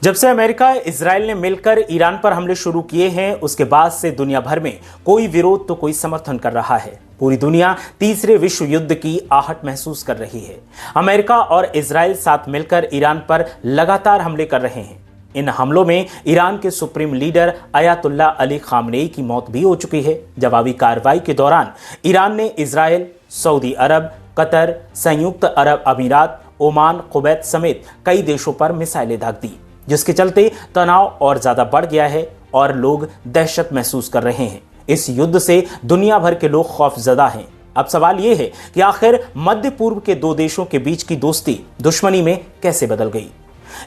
जब से America Israel ने मिलकर ईरान पर हमले शुरू किए हैं, उसके बाद से दुनिया भर में कोई विरोध तो कोई समर्थन कर रहा है। पूरी दुनिया तीसरे विश्व युद्ध की आहट महसूस कर रही है। अमेरिका और इजराइल साथ मिलकर ईरान पर लगातार हमले कर रहे हैं। इन हमलों में ईरान के supreme leader Ayatollah Ali Khamenei की मौत भी हो चुकी है। जवाबी कार्रवाई के दौरान ईरान ने इजराइल, सऊदी अरब, कतर, संयुक्त अरब अमीरात, ओमान, कुवैत समेत कई देशों पर मिसाइलें दाग दी, जिसके चलते तनाव और ज्यादा बढ़ गया है और लोग दहशत महसूस कर रहे हैं। इस युद्ध से दुनिया भर के लोग खौफजदा हैं। अब सवाल यह है कि आखिर मध्य पूर्व के दो देशों के बीच की दोस्ती दुश्मनी में कैसे बदल गई।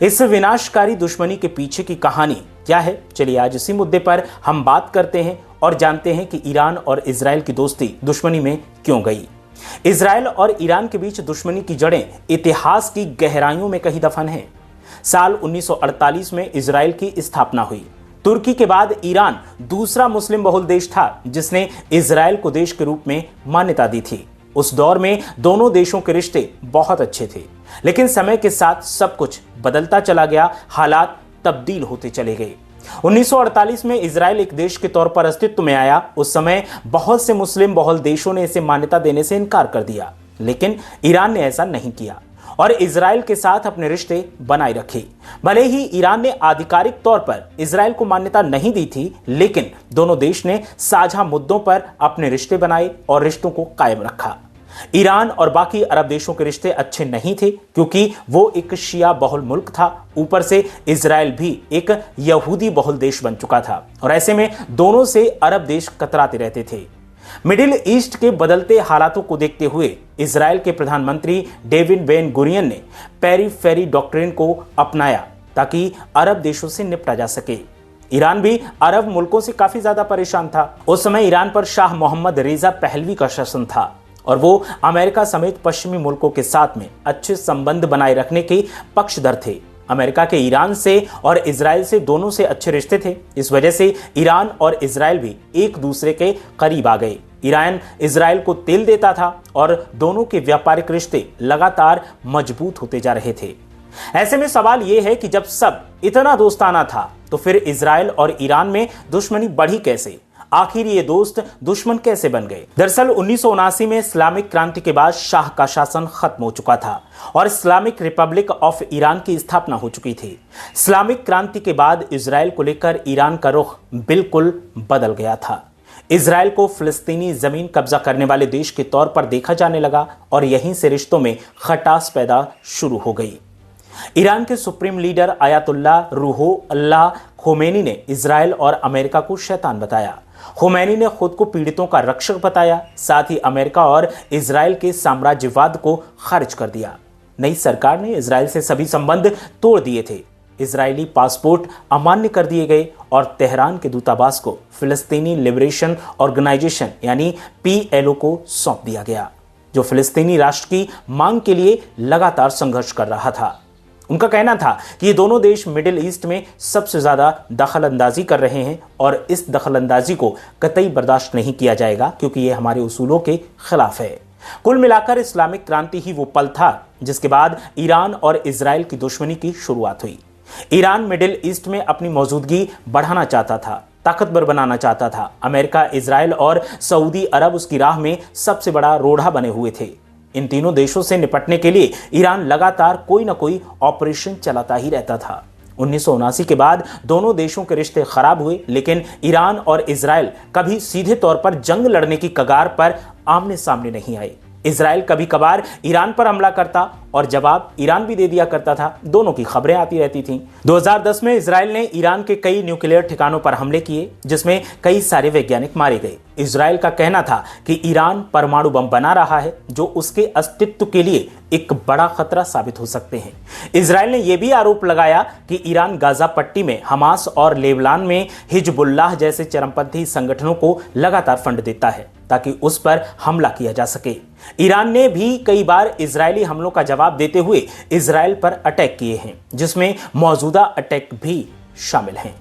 इस विनाशकारी दुश्मनी के पीछे की कहानी क्या है, चलिए आज इसी मुद्दे पर हम बात करते हैं और जानते हैं कि ईरान और इजराइल की दोस्ती दुश्मनी में क्यों गई। इजराइल और ईरान के बीच दुश्मनी की जड़ें इतिहास की गहराइयों में कहीं दफन हैं। साल 1948 में इजराइल की स्थापना हुई। तुर्की के बाद ईरान दूसरा मुस्लिम बहुल देश था जिसने इजराइल को देश के रूप में मान्यता दी थी। उस दौर में दोनों देशों के रिश्ते बहुत अच्छे थे, लेकिन समय के साथ सब कुछ बदलता चला गया, हालात तब्दील होते चले गए। 1948 में इजराइल एक देश के तौर पर अस्तित्व में आया। उस समय बहुत से मुस्लिम बहुल देशों ने इसे मान्यता देने से इनकार कर दिया, लेकिन ईरान ने ऐसा नहीं किया और इजराइल के साथ अपने रिश्ते बनाए रखे। भले ही ईरान ने आधिकारिक तौर पर इजराइल को मान्यता नहीं दी थी, लेकिन दोनों देश ने साझा मुद्दों पर अपने रिश्ते बनाए और रिश्तों को कायम रखा। ईरान और बाकी अरब देशों के रिश्ते अच्छे नहीं थे क्योंकि वो एक शिया बहुल मुल्क था। ऊपर से इजराइल भी एक यहूदी बहुल देश बन चुका था और ऐसे में दोनों से अरब देश कतराते रहते थे। मिडिल ईस्ट के बदलते हालातों को देखते हुए इजराइल के प्रधानमंत्री डेविड बेन गुरियन ने पेरीफेरी डॉक्ट्रिन को अपनाया ताकि अरब देशों से निपटा जा सके। ईरान भी अरब मुल्कों से काफी ज्यादा परेशान था। उस समय ईरान पर शाह मोहम्मद रेजा पहलवी का शासन था और वो अमेरिका समेत पश्चिमी मुल्कों के साथ में अच्छे संबंध बनाए रखने के पक्षधर थे। अमेरिका के ईरान से और इजराइल से दोनों से अच्छे रिश्ते थे। इस वजह से ईरान और इजराइल भी एक दूसरे के करीब आ गए। ईरान इजराइल को तेल देता था और दोनों के व्यापारिक रिश्ते लगातार मजबूत होते जा रहे थे। ऐसे में सवाल यह है कि जब सब इतना दोस्ताना था तो फिर इजराइल और ईरान में दुश्मनी बढ़ी कैसे? आखिर ये दोस्त दुश्मन कैसे बन गए? दरअसल 1979 में इस्लामिक क्रांति के बाद शाह का शासन खत्म हो चुका था और इस्लामिक रिपब्लिक ऑफ ईरान की स्थापना हो चुकी थी। इस्लामिक क्रांति के बाद इजराइल को लेकर ईरान का रुख बिल्कुल बदल गया था। इजराइल को फिलिस्तीनी जमीन कब्जा करने वाले देश के तौर पर देखा जाने लगा और यहीं से रिश्तों में खटास पैदा शुरू हो गई। ईरान के supreme leader Ayatollah Ruhollah Khomeini ने इजराइल और अमेरिका को शैतान बताया। खोमेनी ने खुद को पीड़ितों का रक्षक बताया, साथ ही अमेरिका और इजराइल के साम्राज्यवाद को खारिज कर दिया। नई सरकार ने इजराइल से सभी संबंध तोड़ दिए थे। इजरायली पासपोर्ट अमान्य कर दिए गए और तेहरान के दूतावास को फिलिस्तीनी लिबरेशन ऑर्गेनाइजेशन यानी PLO को सौंप दिया गया, जो फिलिस्तीनी राष्ट्र की मांग के लिए लगातार संघर्ष कर रहा था। उनका कहना था कि ये दोनों देश मिडिल ईस्ट में सबसे ज्यादा दखल अंदाजी कर रहे हैं और इस दखल अंदाजी को कतई बर्दाश्त नहीं किया जाएगा क्योंकि ये हमारे उसूलों के खिलाफ है। कुल मिलाकर इस्लामिक क्रांति ही वो पल था जिसके बाद ईरान और इजराइल की दुश्मनी की शुरुआत हुई। ईरान मिडिल ईस्ट में अपनी मौजूदगी बढ़ाना चाहता था, ताकतवर बनाना चाहता था। अमेरिका, इजराइल और सऊदी अरब उसकी राह में सबसे बड़ा रोड़ा बने हुए थे। इन तीनों देशों से निपटने के लिए ईरान लगातार कोई ना कोई ऑपरेशन चलाता ही रहता था। 1979 के बाद दोनों देशों के रिश्ते खराब हुए, लेकिन ईरान और इजराइल कभी सीधे तौर पर जंग लड़ने की कगार पर आमने सामने नहीं आए। इजराइल कभी कभार ईरान पर हमला करता और जवाब ईरान भी दे दिया करता था। दोनों की खबरें आती रहती थीं। 2010 में इजराइल ने ईरान के कई न्यूक्लियर ठिकानों पर हमले किए, जिसमें कई सारे वैज्ञानिक मारे गए। इजराइल का कहना था कि ईरान परमाणु बम बना रहा है, जो उसके अस्तित्व के लिए एक बड़ा खतरा साबित हो सकते हैं। इजराइल ने यह भी आरोप लगाया कि ईरान गाजा पट्टी में हमास और लेबनान में हिजबुल्लाह जैसे चरमपंथी संगठनों को लगातार फंड देता है ताकि उस पर हमला किया जा सके। ईरान ने भी कई बार इजरायली हमलों का जवाब देते हुए इजराइल पर अटैक किए हैं, जिसमें मौजूदा अटैक भी शामिल हैं।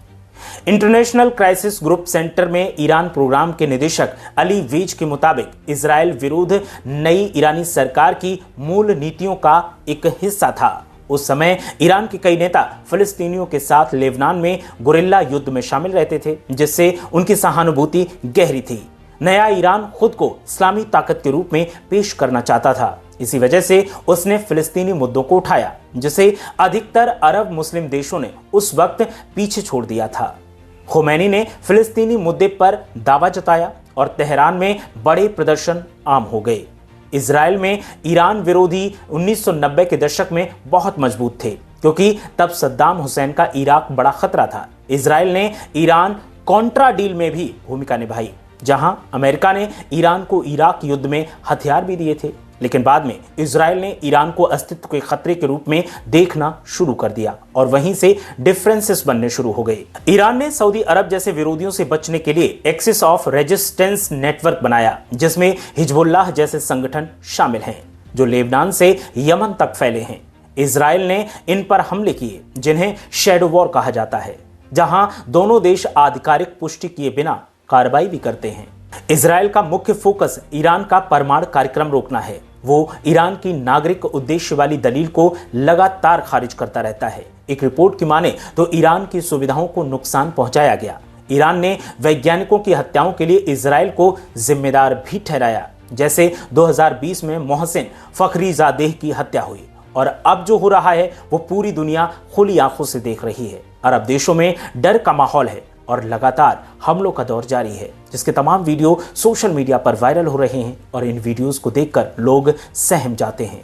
इंटरनेशनल क्राइसिस ग्रुप सेंटर में ईरान प्रोग्राम के निदेशक अली वीज के मुताबिक इजराइल विरुद्ध नई ईरानी सरकार की मूल नीतियों का एक हिस्सा था उस समय ईरान के कई नेता फिलिस्तीनियों के साथ लेबनान में गुरिल्ला युद्ध में शामिल रहते थे, जिससे उनकी सहानुभूति गहरी थी। नया ईरान खुद को इस्लामी ताकत के रूप में पेश करना चाहता था। इसी वजह से उसने फिलिस्तीनी मुद्दों को उठाया, जिसे अधिकतर अरब मुस्लिम देशों ने उस वक्त पीछे छोड़ दिया था। खोमैनी ने फिलिस्तीनी मुद्दे पर दावा जताया और तेहरान में बड़े प्रदर्शन आम हो गए। इजराइल में ईरान विरोधी 1990 के दशक में बहुत मजबूत थे, क्योंकि तब सद्दाम हुसैन का इराक बड़ा खतरा था। इजराइल ने ईरान कॉन्ट्रा डील में भी भूमिका निभाई, जहां अमेरिका ने ईरान को इराक युद्ध में हथियार भी दिए थे। लेकिन बाद में इजराइल ने ईरान को अस्तित्व के खतरे के रूप में देखना शुरू कर दिया और वहीं से डिफरेंसेस बनने शुरू हो गए। ईरान ने सऊदी अरब जैसे विरोधियों से बचने के लिए एक्सिस ऑफ रेजिस्टेंस नेटवर्क बनाया, जिसमें हिजबुल्लाह जैसे संगठन शामिल हैं, जो लेबनान से यमन तक फैले हैं। इजराइल ने इन पर हमले किए, जिन्हें शैडो वॉर कहा जाता है, जहां दोनों देश आधिकारिक पुष्टि किए बिना कार्रवाई भी करते हैं। इजराइल का मुख्य फोकस ईरान का परमाणु कार्यक्रम रोकना है। वो ईरान की नागरिक उद्देश्य वाली दलील को लगातार खारिज करता रहता है। एक रिपोर्ट की माने तो ईरान की सुविधाओं को नुकसान पहुंचाया गया। ईरान ने वैज्ञानिकों की हत्याओं के लिए इजराइल को जिम्मेदार भी ठहराया, जैसे 2020 में मोहसिन फखरीजादेह की हत्या हुई। और अब जो हो रहा है वो पूरी दुनिया खुली आंखों से देख रही है। अरब देशों में डर का माहौल है और लगातार हमलों का दौर जारी है, जिसके तमाम वीडियो सोशल मीडिया पर वायरल हो रहे हैं और इन वीडियोस को देखकर लोग सहम जाते हैं।